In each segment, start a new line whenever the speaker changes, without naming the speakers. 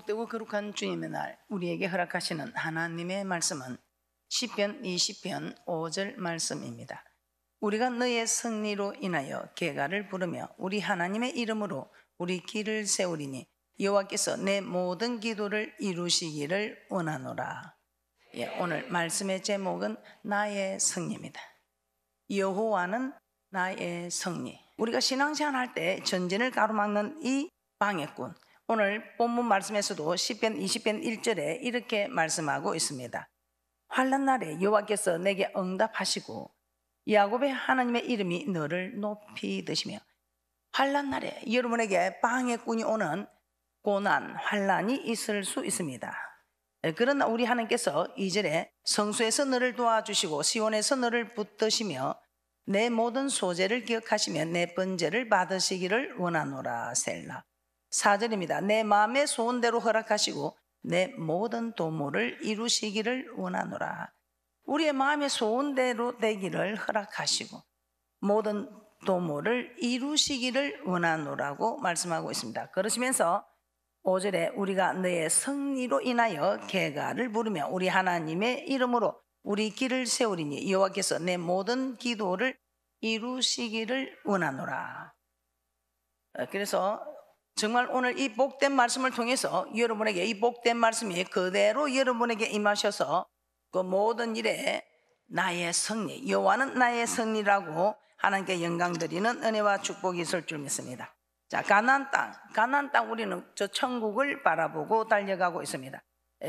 복되고 거룩한 주님의 날 우리에게 허락하시는 하나님의 말씀은 시편 20편 5절 말씀입니다. 우리가 너의 승리로 인하여 계가를 부르며 우리 하나님의 이름으로 우리 길을 세우리니 여호와께서 내 모든 기도를 이루시기를 원하노라. 오늘 말씀의 제목은 나의 승리입니다. 여호와는 나의 승리. 우리가 신앙생활 할 때 전쟁을 가로막는 이 방해꾼, 오늘 본문 말씀에서도 시편 20편 1절에 이렇게 말씀하고 있습니다. 환난 날에 여호와께서 내게 응답하시고 야곱의 하나님의 이름이 너를 높이 드시며, 환난 날에 여러분에게 방해꾼이 오는 고난, 환난이 있을 수 있습니다. 그러나 우리 하나님께서 2절에 성소에서 너를 도와주시고 시온에서 너를 붙드시며 내 모든 소재를 기억하시며 내 번제를 받으시기를 원하노라. 셀라. 4절입니다. 내 마음의 소원대로 허락하시고 내 모든 도모를 이루시기를 원하노라. 우리의 마음의 소원대로 되기를 허락하시고 모든 도모를 이루시기를 원하노라고 말씀하고 있습니다. 그러시면서 5절에 우리가 너의 승리로 인하여 계가를 부르며 우리 하나님의 이름으로 우리 길을 세우리니 여호와께서 내 모든 기도를 이루시기를 원하노라. 그래서 정말 오늘 이 복된 말씀을 통해서 여러분에게 이 복된 말씀이 그대로 여러분에게 임하셔서 그 모든 일에 나의 승리, 여호와는 나의 승리라고 하나님께 영광 드리는 은혜와 축복이 있을 줄 믿습니다. 자, 가나안 땅 우리는 저 천국을 바라보고 달려가고 있습니다.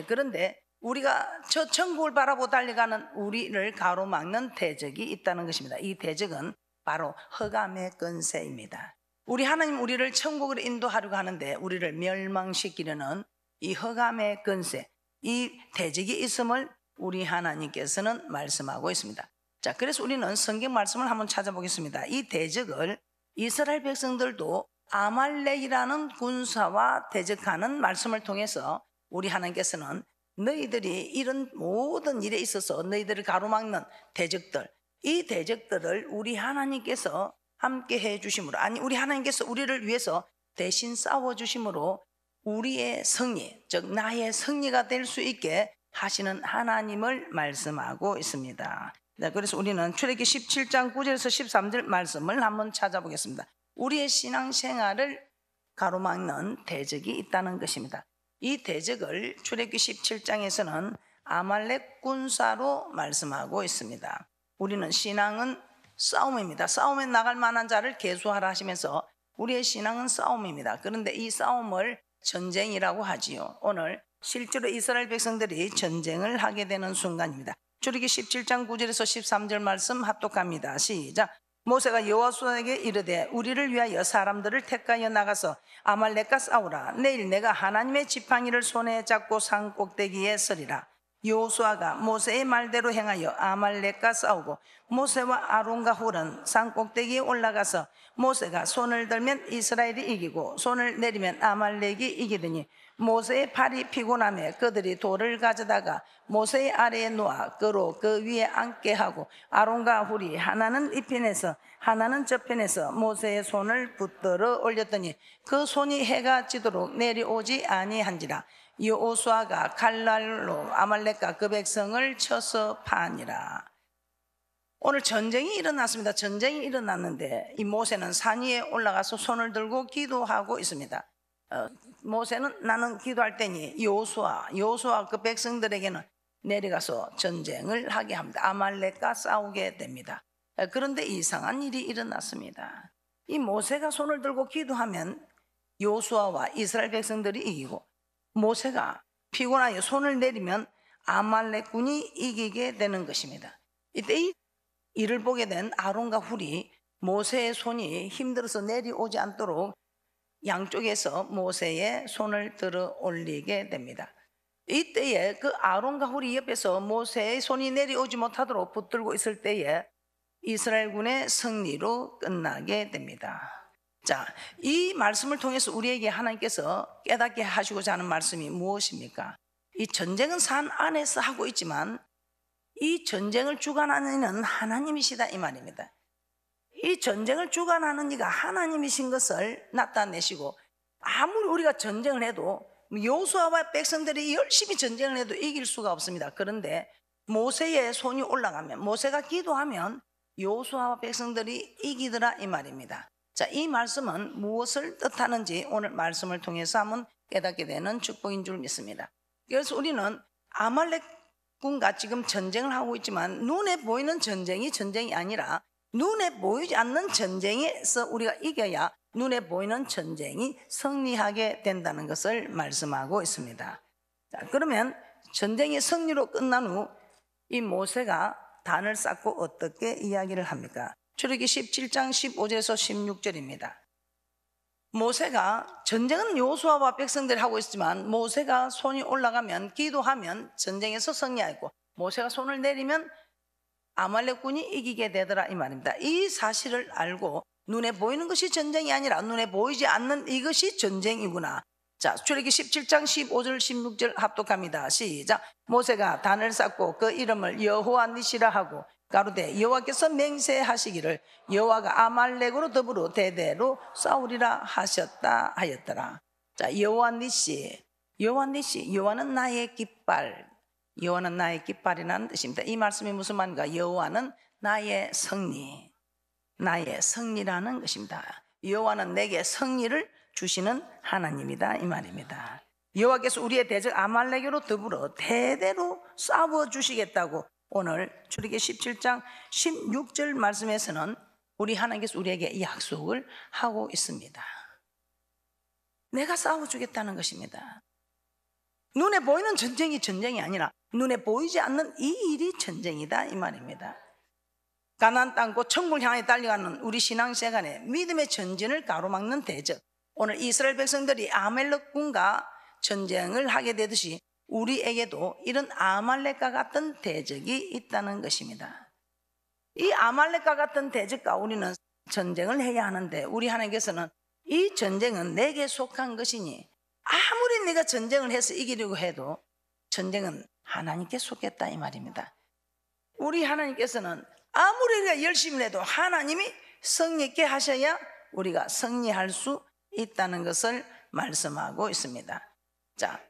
그런데 우리가 저 천국을 바라보고 달려가는 우리를 가로막는 대적이 있다는 것입니다. 이 대적은 바로 흑암의 권세입니다. 우리 하나님 우리를 천국으로 인도하려고 하는데 우리를 멸망시키려는 이 흑암의 권세, 이 대적이 있음을 우리 하나님께서는 말씀하고 있습니다. 자, 그래서 우리는 성경 말씀을 한번 찾아보겠습니다. 이 대적을 이스라엘 백성들도 아말렉이라는 군사와 대적하는 말씀을 통해서 우리 하나님께서는 너희들이 이런 모든 일에 있어서 너희들을 가로막는 대적들, 이 대적들을 우리 하나님께서 함께 해주심으로, 아니 우리 하나님께서 우리를 위해서 대신 싸워주심으로 우리의 승리, 즉 나의 승리가 될 수 있게 하시는 하나님을 말씀하고 있습니다. 네, 그래서 우리는 출애굽기 17장 9절에서 13절 말씀을 한번 찾아보겠습니다. 우리의 신앙생활을 가로막는 대적이 있다는 것입니다. 이 대적을 출애굽기 17장에서는 아말렉 군사로 말씀하고 있습니다. 우리는 신앙은 싸움입니다. 싸움에 나갈 만한 자를 계수하라 하시면서 우리의 신앙은 싸움입니다. 그런데 이 싸움을 전쟁이라고 하지요. 오늘 실제로 이스라엘 백성들이 전쟁을 하게 되는 순간입니다. 출애굽기 17장 9절에서 13절 말씀 합독합니다. 시작. 모세가 여호수아에게 이르되 우리를 위하여 사람들을 택하여 나가서 아말렉과 싸우라. 내일 내가 하나님의 지팡이를 손에 잡고 산 꼭대기에 서리라. 여호수아가 모세의 말대로 행하여 아말렉과 싸우고 모세와 아론과 훌은 산 꼭대기에 올라가서 모세가 손을 들면 이스라엘이 이기고 손을 내리면 아말렉이 이기더니 모세의 팔이 피곤하며 그들이 돌을 가져다가 모세의 아래에 놓아 그로 그 위에 앉게 하고 아론과 훌이 하나는 이편에서 하나는 저편에서 모세의 손을 붙들어 올렸더니 그 손이 해가 지도록 내려오지 아니한지라. 여호수아가 칼날로 아말렉과 그 백성을 쳐서 파니라. 오늘 전쟁이 일어났습니다. 전쟁이 일어났는데 이 모세는 산 위에 올라가서 손을 들고 기도하고 있습니다. 모세는 나는 기도할 때니 여호수아 그 백성들에게는 내려가서 전쟁을 하게 합니다. 아말렉과 싸우게 됩니다. 그런데 이상한 일이 일어났습니다. 이 모세가 손을 들고 기도하면 여호수아와 이스라엘 백성들이 이기고 모세가 피곤하여 손을 내리면 아말렉군이 이기게 되는 것입니다. 이때 이 일을 보게 된 아론과 훌이 모세의 손이 힘들어서 내려오지 않도록 양쪽에서 모세의 손을 들어 올리게 됩니다. 이때에 그 아론과 훌이 옆에서 모세의 손이 내려오지 못하도록 붙들고 있을 때에 이스라엘군의 승리로 끝나게 됩니다. 자, 이 말씀을 통해서 우리에게 하나님께서 깨닫게 하시고자 하는 말씀이 무엇입니까? 이 전쟁은 산 안에서 하고 있지만 이 전쟁을 주관하는 이는 하나님이시다 이 말입니다. 이 전쟁을 주관하는 이가 하나님이신 것을 나타내시고 아무리 우리가 전쟁을 해도 여호수아와 백성들이 열심히 전쟁을 해도 이길 수가 없습니다. 그런데 모세의 손이 올라가면, 모세가 기도하면 여호수아와 백성들이 이기더라 이 말입니다. 자, 이 말씀은 무엇을 뜻하는지 오늘 말씀을 통해서 한번 깨닫게 되는 축복인 줄 믿습니다. 그래서 우리는 아말렉군과 지금 전쟁을 하고 있지만 눈에 보이는 전쟁이 아니라 눈에 보이지 않는 전쟁에서 우리가 이겨야 눈에 보이는 전쟁이 승리하게 된다는 것을 말씀하고 있습니다. 자, 그러면 전쟁이 승리로 끝난 후 이 모세가 단을 쌓고 어떻게 이야기를 합니까? 출애굽기 17장 15절에서 16절입니다. 모세가, 전쟁은 여호수아와 백성들이 하고 있지만 모세가 손이 올라가면, 기도하면 전쟁에서 승리하고, 모세가 손을 내리면 아말렉군이 이기게 되더라 이 말입니다. 이 사실을 알고 눈에 보이는 것이 전쟁이 아니라 눈에 보이지 않는 이것이 전쟁이구나. 자, 출애굽기 17장 15절 16절 합독합니다. 시작. 모세가 단을 쌓고 그 이름을 여호와 니시라 하고 가로되 여호와께서 맹세하시기를 여호와가 아말렉으로 더불어 대대로 싸우리라 하셨다 하였더라. 자, 여호와 니시, 여호와는 나의 깃발, 여호와는 나의 깃발이라는 뜻입니다. 이 말씀이 무슨 말인가? 여호와는 나의 승리, 나의 승리라는 것입니다. 여호와는 내게 승리를 주시는 하나님이다 이 말입니다. 여호와께서 우리의 대적 아말렉으로 더불어 대대로 싸워 주시겠다고 오늘 출애굽기 17장 16절 말씀에서는 우리 하나님께서 우리에게 이 약속을 하고 있습니다. 내가 싸워주겠다는 것입니다. 눈에 보이는 전쟁이 아니라 눈에 보이지 않는 이 일이 전쟁이다 이 말입니다. 가나안 땅과 천국을 향해 달려가는 우리 신앙생활에 믿음의 전진을 가로막는 대적, 오늘 이스라엘 백성들이 아말렉군과 전쟁을 하게 되듯이 우리에게도 이런 아말렉과 같은 대적이 있다는 것입니다. 이 아말렉과 같은 대적과 우리는 전쟁을 해야 하는데 우리 하나님께서는 이 전쟁은 내게 속한 것이니 아무리 내가 전쟁을 해서 이기려고 해도 전쟁은 하나님께 속했다 이 말입니다. 우리 하나님께서는 아무리 우리가 열심히 해도 하나님이 승리있게 하셔야 우리가 승리할 수 있다는 것을 말씀하고 있습니다. 자,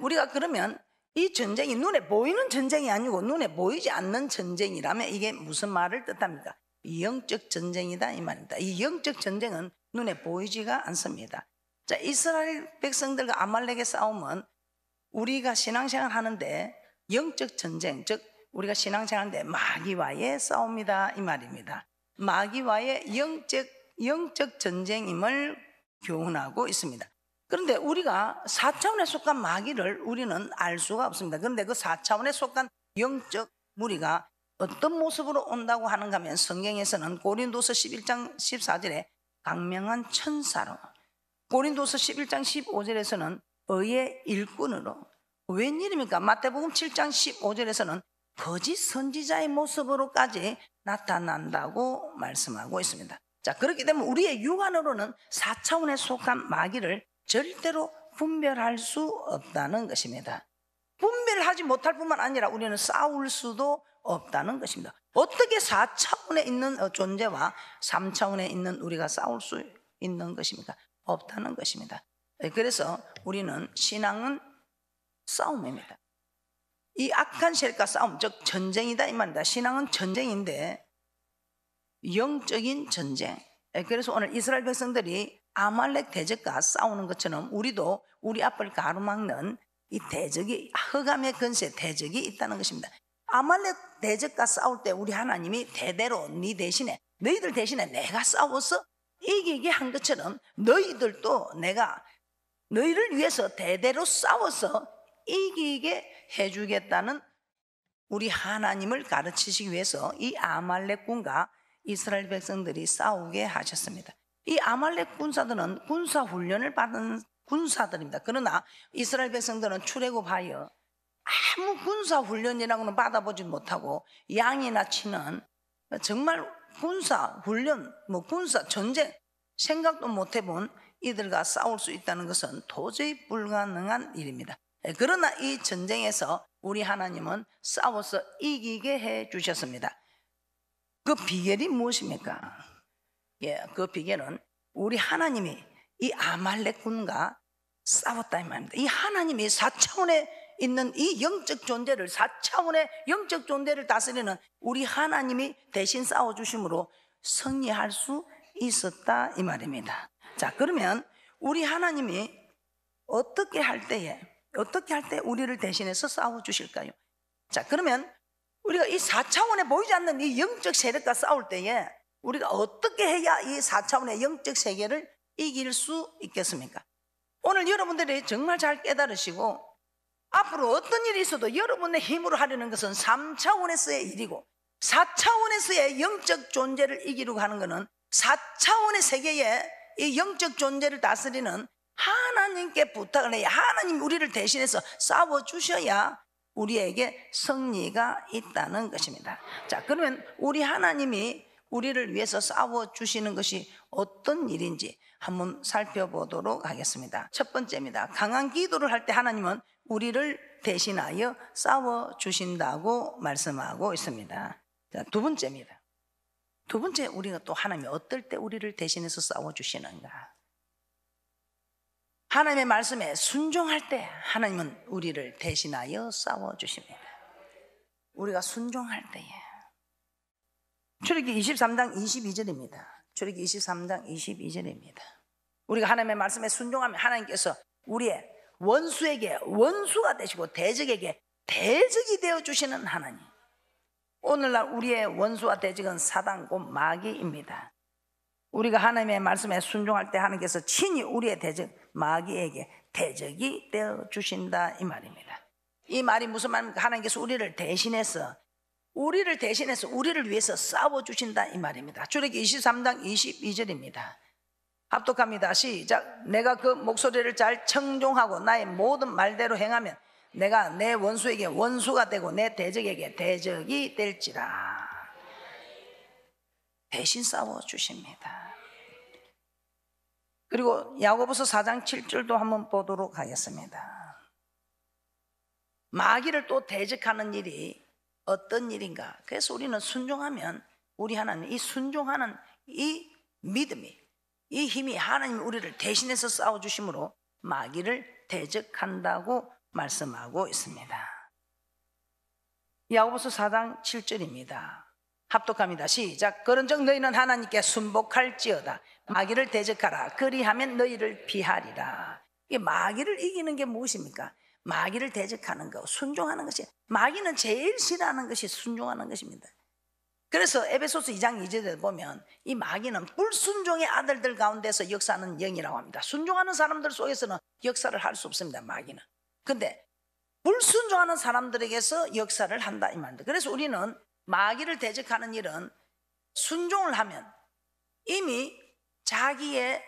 우리가 그러면 이 전쟁이 눈에 보이는 전쟁이 아니고 눈에 보이지 않는 전쟁이라면 이게 무슨 말을 뜻합니까? 영적 전쟁이다 이 말입니다. 이 영적 전쟁은 눈에 보이지가 않습니다. 자, 이스라엘 백성들과 아말렉의 싸움은 우리가 신앙생활 하는데 영적 전쟁, 즉 우리가 신앙생활 하는데 마귀와의 싸움이다 이 말입니다. 마귀와의 영적 전쟁임을 교훈하고 있습니다. 그런데 우리가 4차원에 속한 마귀를 우리는 알 수가 없습니다. 그런데 그 4차원에 속한 영적 무리가 어떤 모습으로 온다고 하는가 하면 성경에서는 고린도서 11장 14절에 강명한 천사로, 고린도서 11장 15절에서는 의의 일꾼으로, 웬일입니까? 마태복음 7장 15절에서는 거짓 선지자의 모습으로까지 나타난다고 말씀하고 있습니다. 자, 그렇기 때문에 우리의 육안으로는 4차원에 속한 마귀를 절대로 분별할 수 없다는 것입니다. 분별하지 못할 뿐만 아니라 우리는 싸울 수도 없다는 것입니다. 어떻게 4차원에 있는 존재와 3차원에 있는 우리가 싸울 수 있는 것입니까? 없다는 것입니다. 그래서 우리는 신앙은 싸움입니다. 이 악한 세력과 싸움, 즉 전쟁이다 이 말입니다. 신앙은 전쟁인데 영적인 전쟁. 그래서 오늘 이스라엘 백성들이 아말렉 대적과 싸우는 것처럼 우리도 우리 앞을 가로막는 이 대적이, 흑암의 근세 대적이 있다는 것입니다. 아말렉 대적과 싸울 때 우리 하나님이 대대로 너희들 대신에 내가 싸워서 이기게 한 것처럼 너희들도 내가 너희를 위해서 대대로 싸워서 이기게 해주겠다는 우리 하나님을 가르치시기 위해서 이 아말렉군과 이스라엘 백성들이 싸우게 하셨습니다. 이 아말렉 군사들은 군사훈련을 받은 군사들입니다. 그러나 이스라엘 백성들은 출애굽하여 아무 군사훈련이라고는 받아보지 못하고 양이나 치는 정말 군사훈련, 군사 전쟁 생각도 못 해본 이들과 싸울 수 있다는 것은 도저히 불가능한 일입니다. 그러나 이 전쟁에서 우리 하나님은 싸워서 이기게 해 주셨습니다. 그 비결이 무엇입니까? 그 비결은 우리 하나님이 이 아말렉군과 싸웠다 이 말입니다. 이 하나님이 4차원에 있는 이 영적 존재를, 4차원의 영적 존재를 다스리는 우리 하나님이 대신 싸워주심으로 승리할 수 있었다 이 말입니다. 자, 그러면 우리 하나님이 어떻게 할 때 우리를 대신해서 싸워주실까요? 자, 그러면 우리가 이 4차원에 보이지 않는 이 영적 세력과 싸울 때에 우리가 어떻게 해야 이 4차원의 영적 세계를 이길 수 있겠습니까? 오늘 여러분들이 정말 잘 깨달으시고 앞으로 어떤 일이 있어도 여러분의 힘으로 하려는 것은 3차원에서의 일이고 4차원에서의 영적 존재를 이기려고 하는 것은 4차원의 세계의 이 영적 존재를 다스리는 하나님께 부탁을 해야, 하나님 우리를 대신해서 싸워주셔야 우리에게 승리가 있다는 것입니다. 자, 그러면 우리 하나님이 우리를 위해서 싸워주시는 것이 어떤 일인지 한번 살펴보도록 하겠습니다. 첫 번째입니다. 강한 기도를 할 때 하나님은 우리를 대신하여 싸워주신다고 말씀하고 있습니다. 자, 두 번째입니다. 두 번째, 우리가 또 하나님이 어떨 때 우리를 대신해서 싸워주시는가? 하나님의 말씀에 순종할 때 하나님은 우리를 대신하여 싸워주십니다. 우리가 순종할 때에. 출애굽기 23장 22절입니다. 출애굽기 23장 22절입니다. 우리가 하나님의 말씀에 순종하면 하나님께서 우리의 원수에게 원수가 되시고 대적에게 대적이 되어주시는 하나님. 오늘날 우리의 원수와 대적은 사단 곧 마귀입니다. 우리가 하나님의 말씀에 순종할 때 하나님께서 친히 우리의 대적 마귀에게 대적이 되어주신다 이 말입니다. 이 말이 무슨 말입니까? 하나님께서 우리를 대신해서 우리를 위해서 싸워주신다 이 말입니다. 출애굽기 23장 22절입니다. 합독합니다. 시작. 내가 그 목소리를 잘 청종하고 나의 모든 말대로 행하면 내가 내 원수에게 원수가 되고 내 대적에게 대적이 될지라. 대신 싸워주십니다. 그리고 야고보서 4장 7절도 한번 보도록 하겠습니다. 마귀를 또 대적하는 일이 어떤 일인가? 그래서 우리는 순종하면 우리 하나님, 이 순종하는 이 믿음이, 이 힘이 하나님이 우리를 대신해서 싸워주심으로 마귀를 대적한다고 말씀하고 있습니다. 야고보서 4장 7절입니다. 합독합니다. 시작. 그런즉 너희는 하나님께 순복할지어다. 마귀를 대적하라. 그리하면 너희를 피하리라. 이 마귀를 이기는 게 무엇입니까? 마귀를 대적하는 것, 순종하는 것이, 마귀는 제일 싫어하는 것이 순종하는 것입니다. 그래서 에베소서 2장 2절에 보면 이 마귀는 불순종의 아들들 가운데서 역사하는 영이라고 합니다. 순종하는 사람들 속에서는 역사를 할 수 없습니다, 마귀는. 근데 불순종하는 사람들에게서 역사를 한다 이 말입니다. 그래서 우리는 마귀를 대적하는 일은 순종을 하면 이미 자기의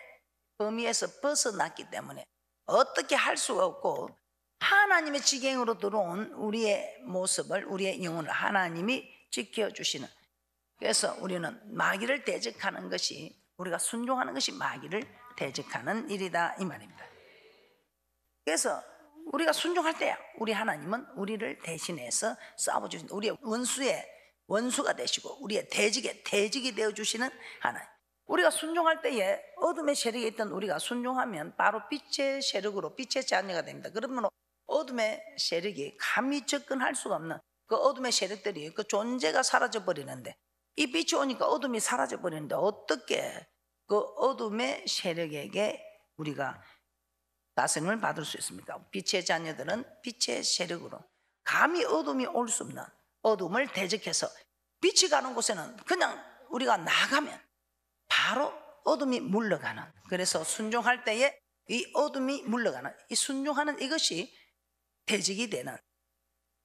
범위에서 벗어났기 때문에 어떻게 할 수가 없고, 하나님의 지경으로 들어온 우리의 모습을, 우리의 영혼을 하나님이 지켜주시는, 그래서 우리는 마귀를 대적하는 것이, 우리가 순종하는 것이 마귀를 대적하는 일이다 이 말입니다. 그래서 우리가 순종할 때 우리 하나님은 우리를 대신해서 싸워주신다. 우리의 원수의 원수가 되시고 우리의 대적의 대적이 되어주시는 하나님. 우리가 순종할 때에 어둠의 세력에 있던 우리가 순종하면 바로 빛의 세력으로, 빛의 자녀가 됩니다. 그러면 어둠의 세력이 감히 접근할 수가 없는 그 어둠의 세력들이, 그 존재가 사라져 버리는데, 이 빛이 오니까 어둠이 사라져 버리는데 어떻게 그 어둠의 세력에게 우리가 다스림을 받을 수 있습니까? 빛의 자녀들은 빛의 세력으로 감히 어둠이 올 수 없는 어둠을 대적해서, 빛이 가는 곳에는 그냥 우리가 나가면 바로 어둠이 물러가는, 그래서 순종할 때에 이 어둠이 물러가는, 이 순종하는 이것이 대적이 되는,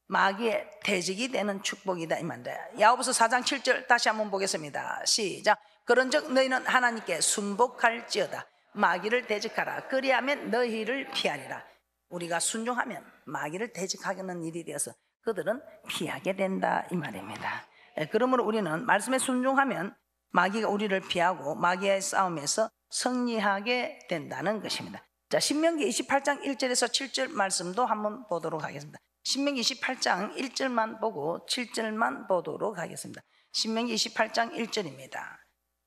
마귀의 대적이 되는 축복이다 이 말입니다. 야고보서 4장 7절 다시 한번 보겠습니다. 시작. 그런즉 너희는 하나님께 순복할지어다. 마귀를 대적하라. 그리하면 너희를 피하리라. 우리가 순종하면 마귀를 대적하는 일이 되어서 그들은 피하게 된다 이 말입니다. 그러므로 우리는 말씀에 순종하면 마귀가 우리를 피하고 마귀의 싸움에서 승리하게 된다는 것입니다. 자, 신명기 28장 1절에서 7절 말씀도 한번 보도록 하겠습니다. 신명기 28장 1절만 보고 7절만 보도록 하겠습니다. 신명기 28장 1절입니다.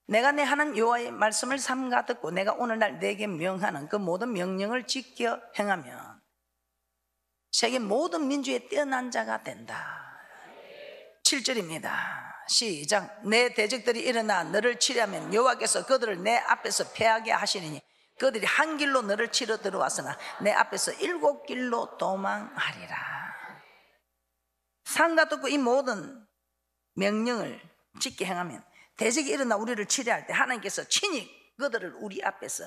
내가 내 하나님 여호와의 말씀을 삼가 듣고 내가 오늘날 내게 명하는 그 모든 명령을 지켜 행하면 세계 모든 민주에 뛰어난 자가 된다. 7절입니다. 시작. 내 대적들이 일어나 너를 치려면 여호와께서 그들을 내 앞에서 패하게 하시리니 그들이 한 길로 너를 치러 들어왔으나 내 앞에서 7길로 도망하리라. 삼가 듣고 이 모든 명령을 지켜 행하면 대적이 일어나 우리를 치려할 때 하나님께서 친히 그들을 우리 앞에서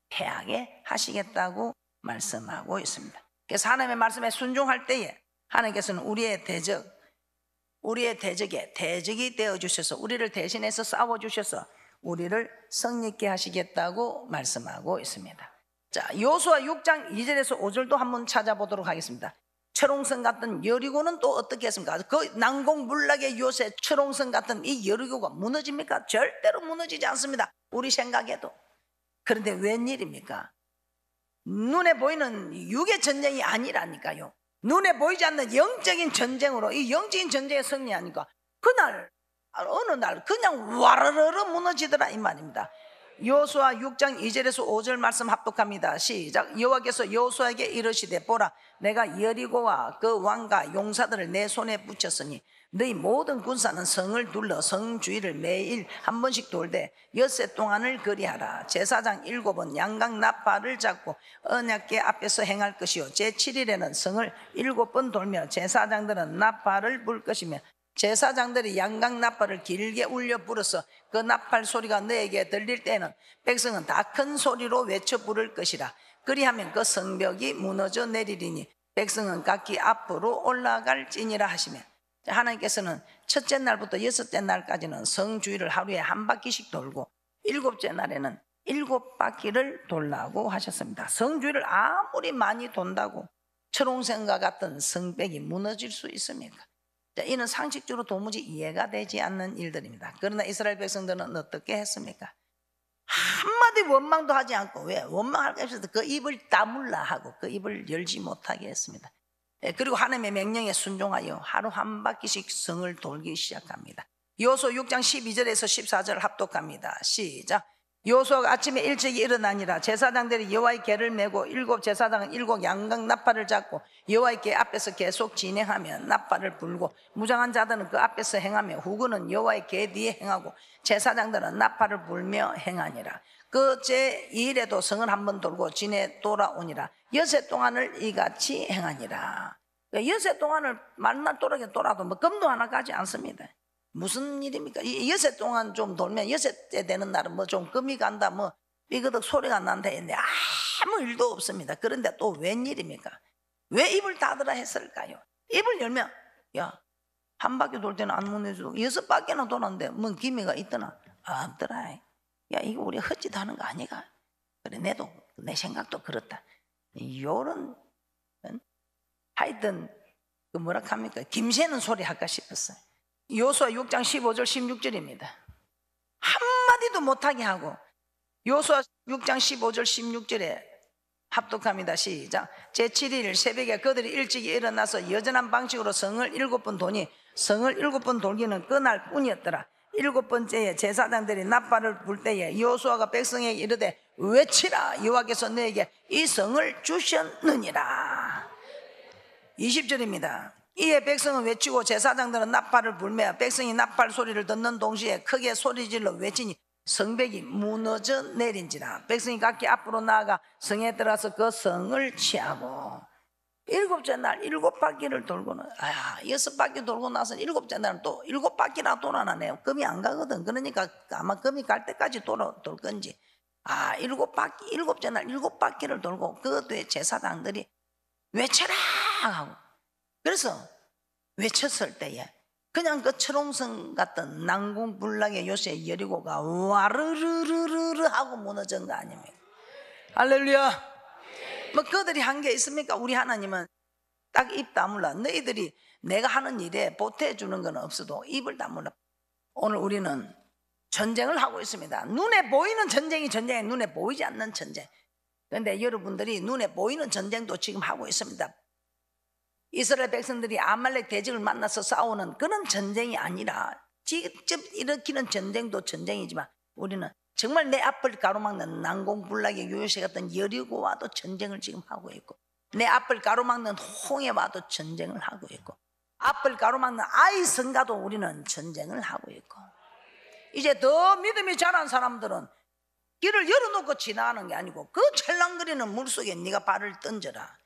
패하게 하시겠다고 말씀하고 있습니다. 그래서 하나님의 말씀에 순종할 때에 하나님께서는 우리의 대적에 대적이 되어주셔서 우리를 대신해서 싸워주셔서 우리를 성립케 하시겠다고 말씀하고 있습니다. 자, 여호수아 6장 2절에서 5절도 한번 찾아보도록 하겠습니다. 철옹성 같은 여리고는 또 어떻게 했습니까? 그 난공불락의 요새 철옹성 같은 이 여리고가 무너집니까? 절대로 무너지지 않습니다. 우리 생각에도. 그런데 웬일입니까? 눈에 보이는 육의 전쟁이 아니라니까요. 눈에 보이지 않는 영적인 전쟁으로 이 영적인 전쟁의 승리하니까 그날 어느 날 그냥 와르르르 무너지더라 이 말입니다. 여호수아 6장 2절에서 5절 말씀 합독합니다. 시작. 여호와께서 여호수아에게 이르시되 보라 내가 여리고와 그 왕과 용사들을 내 손에 붙였으니 너희 모든 군사는 성을 둘러 성 주위를 매일 한 번씩 돌되 엿새 동안을 그리하라. 제사장 7은 양각 나팔을 잡고 언약궤 앞에서 행할 것이요 제7일에는 성을 7번 돌며 제사장들은 나팔을 불 것이며 제사장들이 양각 나팔을 길게 울려 불어서 그 나팔 소리가 너에게 들릴 때는 백성은 다 큰 소리로 외쳐 부를 것이라. 그리하면 그 성벽이 무너져 내리리니 백성은 각기 앞으로 올라갈지니라 하시며 하나님께서는 첫째 날부터 여섯째 날까지는 성 주위를 하루에 한 바퀴씩 돌고 일곱째 날에는 7바퀴를 돌라고 하셨습니다. 성 주위를 아무리 많이 돈다고 철옹성과 같은 성벽이 무너질 수 있습니까? 이는 상식적으로 도무지 이해가 되지 않는 일들입니다. 그러나 이스라엘 백성들은 어떻게 했습니까? 한마디 원망도 하지 않고 왜? 원망할 게 없어서 그 입을 다물라 하고 그 입을 열지 못하게 했습니다. 그리고 하나님의 명령에 순종하여 하루 한 바퀴씩 성을 돌기 시작합니다. 여호수아 6장 12절에서 14절 합독합니다. 시작. 여호수아가 아침에 일찍 일어나니라. 제사장들이 여호와의 궤를 메고 7 제사장은 7 양각 나팔을 잡고 여호와의 궤 앞에서 계속 진행하며 나팔을 불고 무장한 자들은 그 앞에서 행하며 후군은 여호와의 궤 뒤에 행하고 제사장들은 나팔을 불며 행하니라. 그 제2일에도 성을 한번 돌고 진에 돌아오니라. 엿새 동안을 이같이 행하니라. 엿새 동안을 말만 돌아도 뭐 금도 하나 가지 않습니다. 무슨 일입니까? 엿새 동안 좀 돌면 엿새째 되는 날은 뭐 좀 금이 간다 뭐 삐그덕 소리가 난다 했는데 아무 일도 없습니다. 그런데 또 웬일입니까? 왜 입을 닫으라 했을까요? 입을 열면 야 한 바퀴 돌 때는 안 무너지고 6바퀴나 돌았는데 뭔 기미가 있더나? 없더라. 야 이거 우리 헛짓하는 거 아니가? 그래 내 생각도 그렇다. 요런 하여튼 그 뭐라 합니까? 김새는 소리 할까 싶었어요. 여호수아 6장 15절 16절입니다. 한마디도 못하게 하고 여호수아 6장 15절 16절에 합독합니다. 시작. 제7일 새벽에 그들이 일찍 일어나서 여전한 방식으로 성을 7번 도니 성을 7번 돌기는 그날 뿐이었더라. 7번째에 제사장들이 나팔을 불 때에 여호수아가 백성에게 이르되 외치라. 여호와께서 너에게 이 성을 주셨느니라. 20절입니다. 이에 백성은 외치고 제사장들은 나팔을 불며 백성이 나팔 소리를 듣는 동시에 크게 소리질러 외치니 성벽이 무너져 내린지라. 백성이 각기 앞으로 나아가 성에 들어가서 그 성을 취하고 7째 날 7바퀴를 돌고는 6바퀴 돌고 나서 7째 날은 또 7바퀴나 돌아나네요. 금이 안 가거든. 그러니까 아마 금이 갈 때까지 돌 건지 7째 날 7바퀴를 돌고 그 뒤에 제사장들이 외쳐라 하고 그래서 외쳤을 때에 그냥 그 철옹성 같은 난공불락의 요새 여리고가 와르르르르 하고 무너진 거 아닙니까? 할렐루야. 뭐 그들이 한 게 있습니까? 우리 하나님은 딱 입 다물라. 너희들이 내가 하는 일에 보태주는 건 없어도 입을 다물라. 오늘 우리는 전쟁을 하고 있습니다. 눈에 보이는 전쟁이 전쟁이 눈에 보이지 않는 전쟁. 그런데 여러분들이 눈에 보이는 전쟁도 지금 하고 있습니다. 이스라엘 백성들이 아말렉 대적을 만나서 싸우는 그런 전쟁이 아니라 직접 일으키는 전쟁도 전쟁이지만 우리는 정말 내 앞을 가로막는 난공불락의 요요시 같은 여리고와도 전쟁을 지금 하고 있고, 내 앞을 가로막는 홍해와도 전쟁을 하고 있고, 앞을 가로막는 아이성과도 우리는 전쟁을 하고 있고, 이제 더 믿음이 자란 사람들은 길을 열어놓고 지나가는 게 아니고 그 찰랑거리는 물속에 네가 발을 던져라,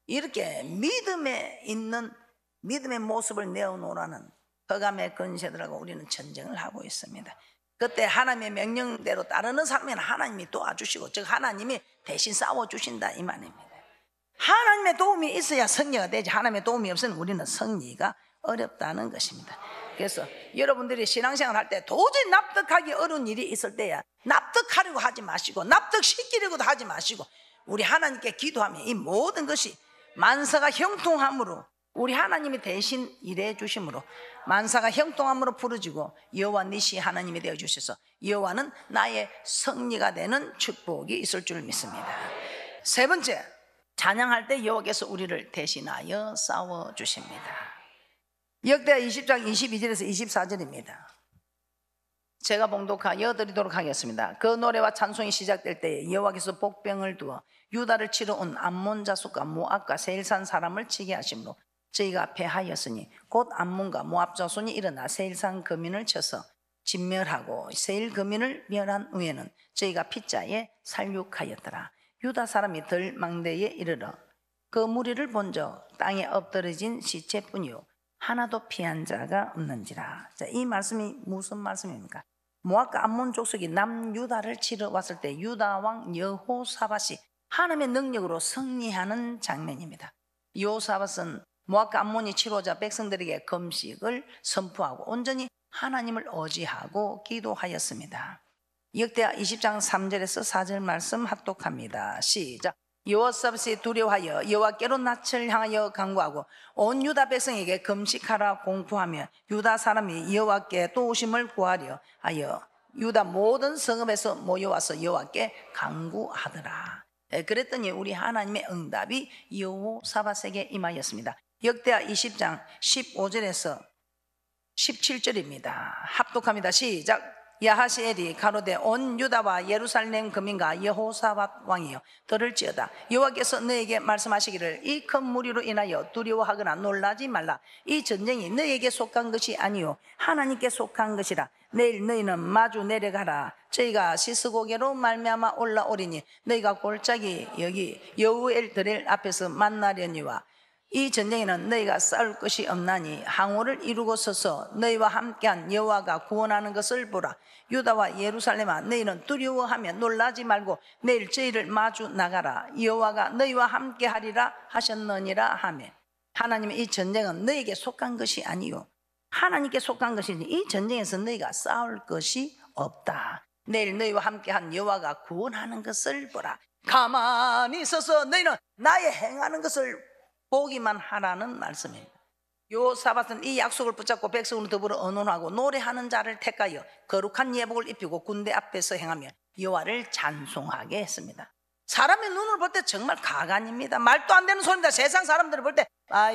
이렇게 믿음에 있는 믿음의 모습을 내어놓으라는 흑암의 권세들하고 우리는 전쟁을 하고 있습니다. 그때 하나님의 명령대로 따르는 사람에는 하나님이 도와주시고, 즉 하나님이 대신 싸워주신다 이 말입니다. 하나님의 도움이 있어야 승리가 되지, 하나님의 도움이 없으면 우리는 승리가 어렵다는 것입니다. 그래서 여러분들이 신앙생활 할 때 도저히 납득하기 어려운 일이 있을 때야 납득하려고 하지 마시고, 납득시키려고도 하지 마시고, 우리 하나님께 기도하면 이 모든 것이 만사가 형통함으로, 우리 하나님이 대신 일해 주심으로 만사가 형통함으로 부르지고 여호와 니시 하나님이 되어 주셔서 여호와는 나의 승리가 되는 축복이 있을 줄 믿습니다. 세 번째, 찬양할 때 여호와께서 우리를 대신하여 싸워 주십니다. 역대하 20장 22절에서 24절입니다. 제가 봉독하여 드리도록 하겠습니다. 그 노래와 찬송이 시작될 때에 여호와께서 복병을 두어 유다를 치러 온 암몬 자손과 모압과 세일산 사람을 치게 하심으로 저희가 패하였으니, 곧 암몬과 모압 자손이 일어나 세일산 거민을 쳐서 진멸하고 세일 거민을 멸한 후에는 저희가 핏자에 살육하였더라. 유다 사람이 들망대에 이르러 그 무리를 본적 땅에 엎드러진 시체뿐이요 하나도 피한 자가 없는지라. 자, 이 말씀이 무슨 말씀입니까? 모압과 암몬 족속이 남유다를 치러 왔을 때 유다 왕 여호사밧이 하나님의 능력으로 승리하는 장면입니다. 여호사밧은 모압과 암몬이 치러오자 백성들에게 금식을 선포하고 온전히 하나님을 의지하고 기도하였습니다. 역대하 20장 3절에서 4절 말씀 합독합니다. 시작. 여호사밧이 두려워하여 여호와께로 낯을 향하여 간구하고 온 유다 백성에게 금식하라 공포하며 유다 사람이 여호와께 도우심을 구하려 하여 유다 모든 성읍에서 모여와서 여호와께 간구하더라. 그랬더니 우리 하나님의 응답이 여호사밧에게 임하였습니다. 역대하 20장 15절에서 17절입니다. 합독합니다. 시작. 야하시엘이 가로되 온 유다와 예루살렘 거민과 여호사밧 왕이여 들을지어다. 여호와께서 너에게 말씀하시기를 이 큰 무리로 인하여 두려워하거나 놀라지 말라. 이 전쟁이 너에게 속한 것이 아니요 하나님께 속한 것이라. 내일 너희는 마주 내려가라. 저희가 시스고개로 말미암아 올라오리니 너희가 골짜기 여기 여우엘 드렐 앞에서 만나려니와 이 전쟁에는 너희가 싸울 것이 없나니 항우를 이루고 서서 너희와 함께한 여호와가 구원하는 것을 보라. 유다와 예루살렘아 너희는 두려워하며 놀라지 말고 내일 저희를 마주 나가라. 여호와가 너희와 함께하리라 하셨느니라 하며, 하나님의 이 전쟁은 너희에게 속한 것이 아니요 하나님께 속한 것이니 이 전쟁에서 너희가 싸울 것이 없다. 내일 너희와 함께한 여호와가 구원하는 것을 보라. 가만히 있어서 너희는 나의 행하는 것을 보기만 하라는 말씀입니다. 여호사밧은 이 약속을 붙잡고 백성으로 더불어 언론하고 노래하는 자를 택하여 거룩한 예복을 입히고 군대 앞에서 행하며 여호와를 찬송하게 했습니다. 사람의 눈을 볼 때 정말 가관입니다. 말도 안 되는 소리입니다. 세상 사람들을 볼 때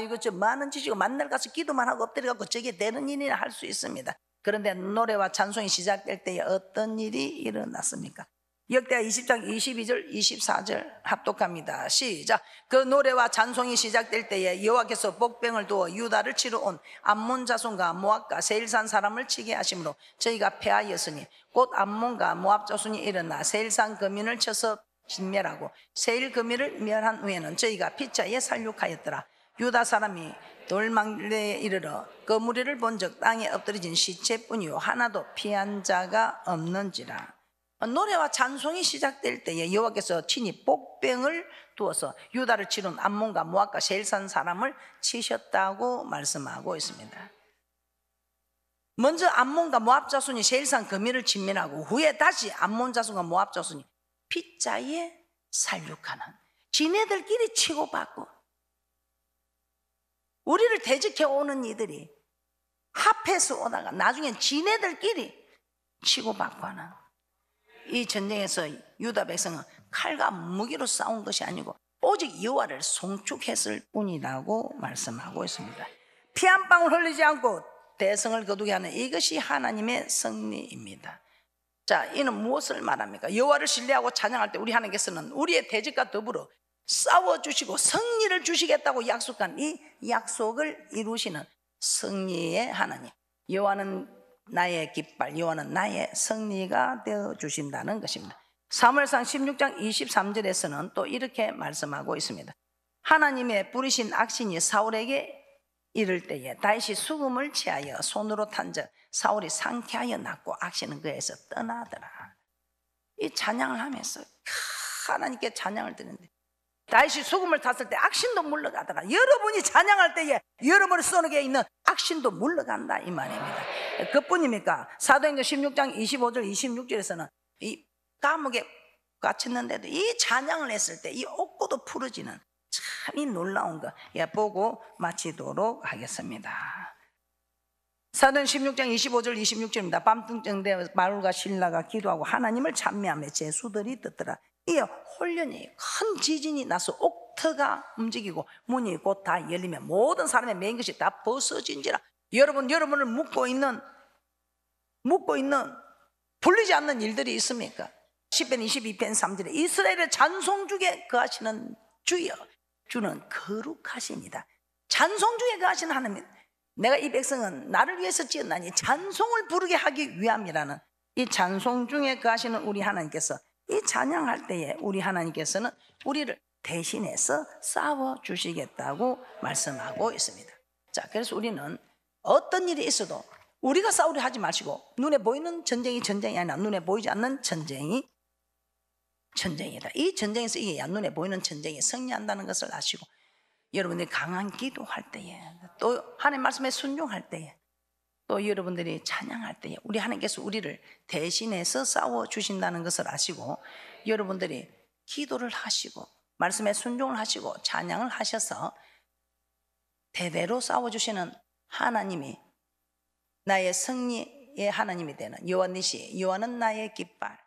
이거 좀 많은 짓이고 만날 가서 기도만 하고 엎드려갖고 저게 되는 일이나 할 수 있습니다. 그런데 노래와 찬송이 시작될 때에 어떤 일이 일어났습니까? 역대하 20장 22절 24절 합독합니다. 시작. 그 노래와 찬송이 시작될 때에 여호와께서 복병을 두어 유다를 치러 온 암몬 자손과 모압과 세일산 사람을 치게 하심으로 저희가 패하였으니, 곧 암몬과 모압 자손이 일어나 세일산 거민을 쳐서 진멸하고 세일 거민을 멸한 후에는 저희가 핏자에 살육하였더라. 유다 사람이 돌망대에 이르러 그 무리를 본적 땅에 엎드러진 시체뿐이요 하나도 피한 자가 없는지라. 노래와 찬송이 시작될 때에 여호와께서 친히 복병을 두어서 유다를 치른 암몬과 모압과 세일산 사람을 치셨다고 말씀하고 있습니다. 먼저 암몬과 모압 자손이 세일산 거민을 진멸하고 후에 다시 암몬 자손과 모압 자손이 핏자에 살육하는, 지네들끼리 치고받고 우리를 대적해 오는 이들이 합해서 오다가 나중엔 지네들끼리 치고받고 하는 이 전쟁에서 유다 백성은 칼과 무기로 싸운 것이 아니고 오직 여호와를 송축했을 뿐이라고 말씀하고 있습니다. 피 한 방울 흘리지 않고 대성을 거두게 하는 이것이 하나님의 승리입니다. 자, 이는 무엇을 말합니까? 여호와를 신뢰하고 찬양할 때 우리 하나님께서는 우리의 대적과 더불어 싸워주시고 승리를 주시겠다고 약속한 이 약속을 이루시는 승리의 하나님. 여호와는 나의 깃발, 여호와는 나의 승리가 되어주신다는 것입니다. 사무엘상 16장 23절에서는 또 이렇게 말씀하고 있습니다. 하나님의 부르신 악신이 사울에게 이를 때에 다윗이 수금을 취하여 손으로 탄적 사울이 상쾌하여 났고 악신은 그에서 떠나더라. 이 찬양을 하면서 하나님께 찬양을 드리는데 다윗이 수금을 탔을 때 악신도 물러가더라. 여러분이 찬양할 때에 여러분 속에 있는 악신도 물러간다 이 말입니다. 그뿐입니까? 사도행전 16장 25절 26절에서는 이 감옥에 갇혔는데도 이 찬양을 했을 때 이 옥고도 풀어지는 참 이 놀라운 거 보고 마치도록 하겠습니다. 사도행 16장 25절 26절입니다. 밤중쯤 되어 바울과 실라가 기도하고 하나님을 찬미하며 제수들이 듣더라. 이에 혼련이 큰 지진이 나서 옥터가 움직이고 문이 곧 다 열리며 모든 사람의 매인 것이 다 벗어진지라. 여러분을 묶고 있는 풀리지 않는 일들이 있습니까? 시편 22편 3절에 이스라엘의 찬송 중에 거하시는 주여, 주는 거룩하십니다. 찬송 중에 거하시는 하나님, 내가 이 백성은 나를 위해서 지었나니 찬송을 부르게 하기 위함이라는 이 찬송 중에 거하시는 우리 하나님께서 이 찬양할 때에 우리 하나님께서는 우리를 대신해서 싸워주시겠다고 말씀하고 있습니다. 자, 그래서 우리는 어떤 일이 있어도 우리가 싸우려 하지 마시고 눈에 보이는 전쟁이 아니라 눈에 보이지 않는 전쟁이 전쟁이다. 이 전쟁에서 이게 눈에 보이는 전쟁이 승리한다는 것을 아시고 여러분들이 강한 기도할 때에 또 하나님 말씀에 순종할 때에 또 여러분들이 찬양할 때에 우리 하나님께서 우리를 대신해서 싸워주신다는 것을 아시고 여러분들이 기도를 하시고 말씀에 순종을 하시고 찬양을 하셔서 대대로 싸워주시는 하나님이 나의 승리의 하나님이 되는 여호와 니시, 여호와는 나의 깃발,